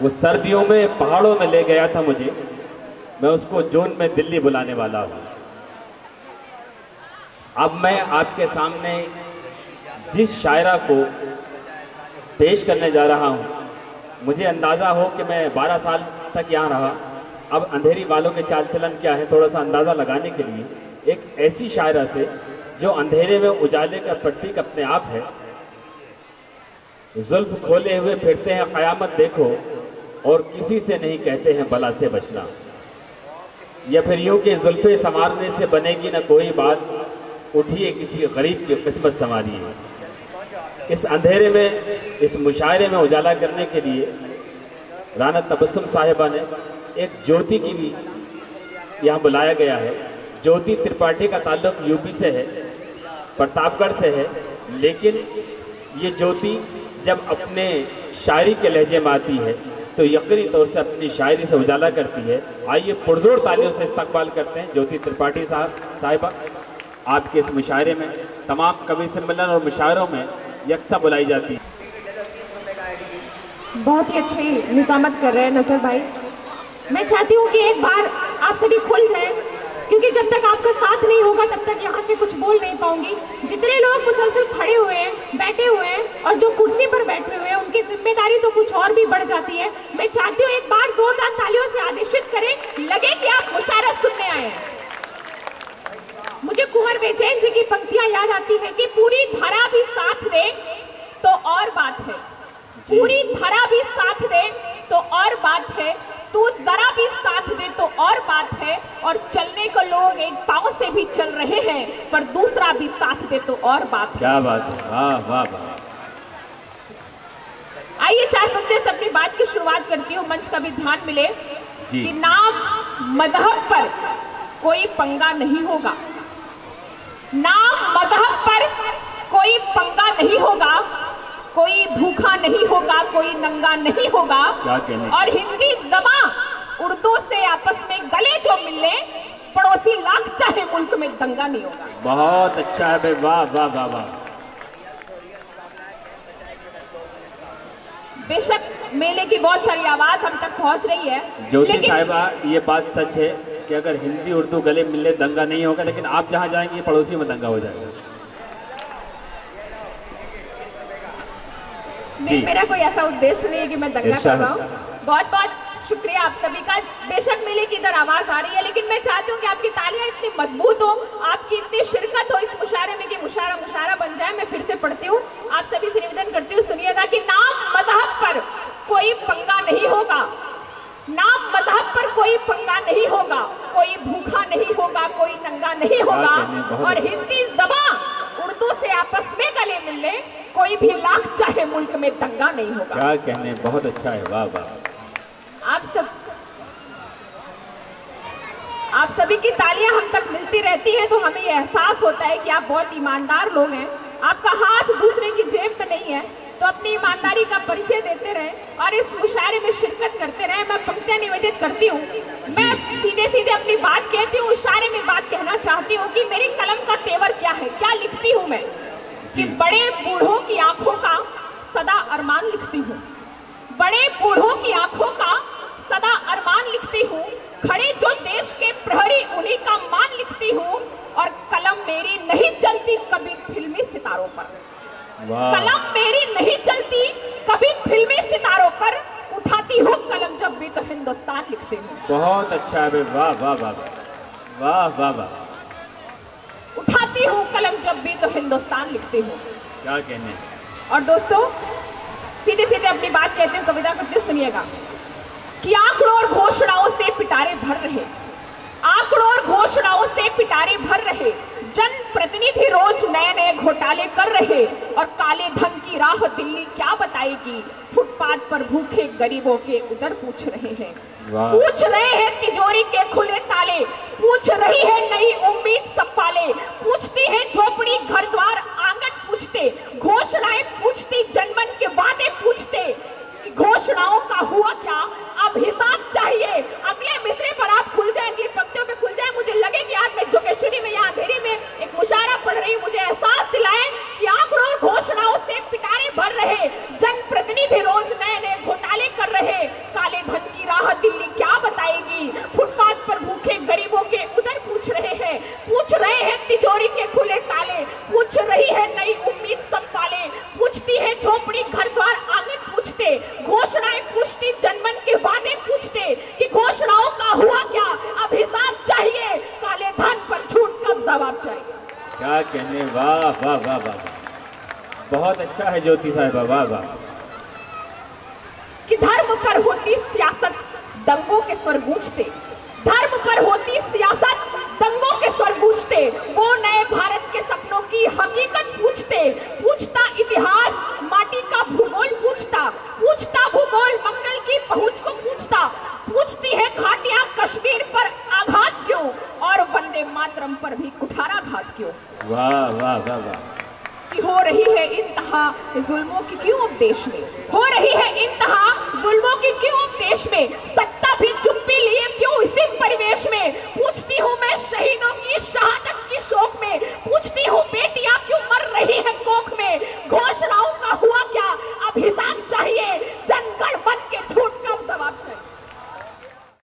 वो सर्दियों में पहाड़ों में ले गया था मुझे, मैं उसको जून में दिल्ली बुलाने वाला हूँ। अब मैं आपके सामने जिस शायरा को पेश करने जा रहा हूँ, मुझे अंदाज़ा हो कि मैं 12 साल तक यहाँ रहा। अब अंधेरी वालों के चाल चलन क्या है, थोड़ा सा अंदाज़ा लगाने के लिए एक ऐसी शायरा से जो अंधेरे में उजाले का प्रतीक अपने आप है। जुल्फ खोले हुए फिरते हैं क़यामत देखो, और किसी से नहीं कहते हैं बला से बचना। या फिर यूँ कि जुल्फ़े संवारने से बनेगी ना कोई बात, उठिए किसी गरीब की किस्मत संवारिए। इस अंधेरे में, इस मुशायरे में उजाला करने के लिए राना तबस्सुम साहिबा ने एक ज्योति की भी यहाँ बुलाया गया है। ज्योति त्रिपाठी का ताल्लुक यूपी से है, प्रतापगढ़ से है, लेकिन ये ज्योति जब अपने शायरी के लहजे में आती है तो यकीनी तौर से अपनी शायरी से उजाला करती है। आइए पुरजोर तालियों से इस्तकबाल करते हैं ज्योति त्रिपाठी साहिबा। आपके इस मुशायरे में तमाम कवि सम्मेलन और मुशायरों में यकसा बुलाई जाती है। बहुत ही अच्छी निज़ामत कर रहे हैं नज़र भाई। मैं चाहती हूँ कि एक बार आप सभी खुल जाएं, क्योंकि जब तक आपका साथ नहीं होगा तब तक यहाँ से कुछ बोल नहीं पाऊंगी। जितने लोग मुसलसल खड़े हुए हैं, बैठे हुए हैं और जो कुर्सी पर बैठे हुए हैं, उनकी जिम्मेदारी तो कुछ और भी बढ़ जाती है। मैं चाहती हूँ एक बार जोरदार तालियों से आदेशित करें, लगे कि आप मुशायरा सुनने आए हैं। मुझे कुंवर बेचैन जी की पंक्तियां याद आती है कि पूरी धरा भी साथ दे तो और बात है, पूरी धरा भी साथ दे तो और बात है, तू जरा भी साथ दे तो और बात है, और चलने को लोग एक पांव से भी चल रहे हैं, पर दूसरा भी साथ दे तो और बात है। क्या बात है, वाह वाह वाह। आइए 4 पंक्तियों से अपनी बात की शुरुआत करती हूँ। मंच का भी ध्यान मिले कि नाम मजहब पर कोई पंगा नहीं होगा, नाम मजहब पर कोई पंगा नहीं होगा, कोई भूखा नहीं होगा, कोई नंगा नहीं होगा, और हिंदी ज़बान उर्दू से आपस में गले जो मिले, पड़ोसी लाख चाहे मुल्क में दंगा नहीं होगा। बहुत अच्छा है भाई, वाह वाह वाह वाह। बेशक मेले की बहुत सारी आवाज हम तक पहुंच रही है, ज्योति साहिबा ये बात सच है कि अगर हिंदी उर्दू गले मिले दंगा नहीं होगा, लेकिन आप जहां जाएंगे पड़ोसी में दंगा हो जाएगा। नहीं, मेरा कोई ऐसा उद्देश्य नहीं है कि मैं दंगा कर रहा हूँ। बहुत बहुत शुक्रिया आप सभी का। बेशक मेले की इधर आवाज आ रही है, लेकिन मैं चाहती हूँ कि आपकी तालियां इतनी मजबूत हो, आपकी इतनी शिरकत हो इस मुशायरे में कि मुशायरा बन जाए। मैं फिर से पढ़ती हूँ, आप सभी से निवेदन करती हूँ, सुनिएगा कि नाम मजहब पर कोई पंगा नहीं होगा, नाम मजहब पर कोई पंगा नहीं होगा, कोई भूखा नहीं होगा, कोई नंगा नहीं होगा, और हिंदी ज़बान उर्दू से आपस में गले मिलने, कोई भी लाख चाहे मुल्क में दंगा नहीं होगा। क्या कहने, बहुत अच्छा है, वाह वाह। आप सभी की तालियां हम तक मिलती रहती हैं तो हमें यह एहसास होता है कि आप बहुत ईमानदार लोग हैं। आपका हाथ दूसरे की जेब में नहीं है, तो अपनी ईमानदारी का परिचय देते रहें और इस मुशायरे में शिरकत करते रहें। मैं पंक्तियां निवेदित करती हूँ, मैं सीधे सीधे अपनी बात कहती हूँ, इशारे में बात कहना चाहती हूँ कि मेरी कलम का तेवर क्या है, क्या लिखती हूँ मैं, कि बड़े बूढ़ों की आंखों का सदा अरमान लिखती हूँ, बड़े बूढ़ों की आंखों का सदा अरमान लिखती हूँ, खड़े जो देश के प्रहरी उन्हीं का मान लिखती हूँ, और कलम मेरी नहीं चलती कभी फिल्मी सितारों पर, कलम मेरी नहीं चलती कभी फिल्मी सितारों पर, उठाती हूँ कलम जब भी तो हिंदुस्तान लिखती हूँ। बहुत अच्छा है, वाह वाह वाह वाह वाह वाह। उठाती हूँ कलम जब भी तो हिंदुस्तान लिखती हूँ। क्या कहने। और दोस्तों सीधे सीधे अपनी बात कहती हूँ, कविता करती हूँ, सुनिएगा कि आंकड़ों और घोषणाओं से पिटारे भर रहे, आंकड़ों और घोषणाओं से पिटारे भर रहे, जन प्रतिनिधि रोज नए नए घोटाले कर रहे, और काले धन की राह दिल्ली क्या बताएगी, फुटपाथ पर भूखे गरीबों के उधर पूछ रहे हैं, पूछ रहे हैं तिजोरी के खुले ताले, पूछ रही है नई उम्मीद सब पाले, पूछती है झोपड़ी घर द्वार आंगन पूछते, घोषणाएं पूछती जनमन के वादे पूछते, घोषणाओं का हुआ क्या अब हिसाब चाहिए। अगले मिसरे पर आप खुल जाएंगे, पंक्तियों पे खुल जाए। मुझे लगे कि आज मैं जोगेश्वरी में यहाँ अंधेरी में एक मुशायरा पढ़ रही हूँ, मुझे एहसास दिलाए कि आंकड़ों और घोषणाओं से पिटारे भर रहे, जन प्रतिनिधि रोज नए नए घोटाले कर रहे, क्या कहने, वाह वाह वाह वाह, बहुत अच्छा है ज्योति साहिबा, वाह वाह। कि धर्म पर होती सियासत दंगों के स्वर गूंजते, धर्म पर होती सियासत दंगों के स्वर गूंजते, वो नए भारत के सपनों की हकीकत पूछते, पूछता इतिहास माटी का भूगोल पूछता, पूछता भूगोल मंगल की पहुंच को पूछता, पूछती है घाटियां कश्मीर पर आघात क्यों और वंदे मातरम पर भी कुठाराघात क्यों। वाह वाह वाह वाह। कि हो रही है इंतहा जुल्मों की क्यों अब देश में, हो रही है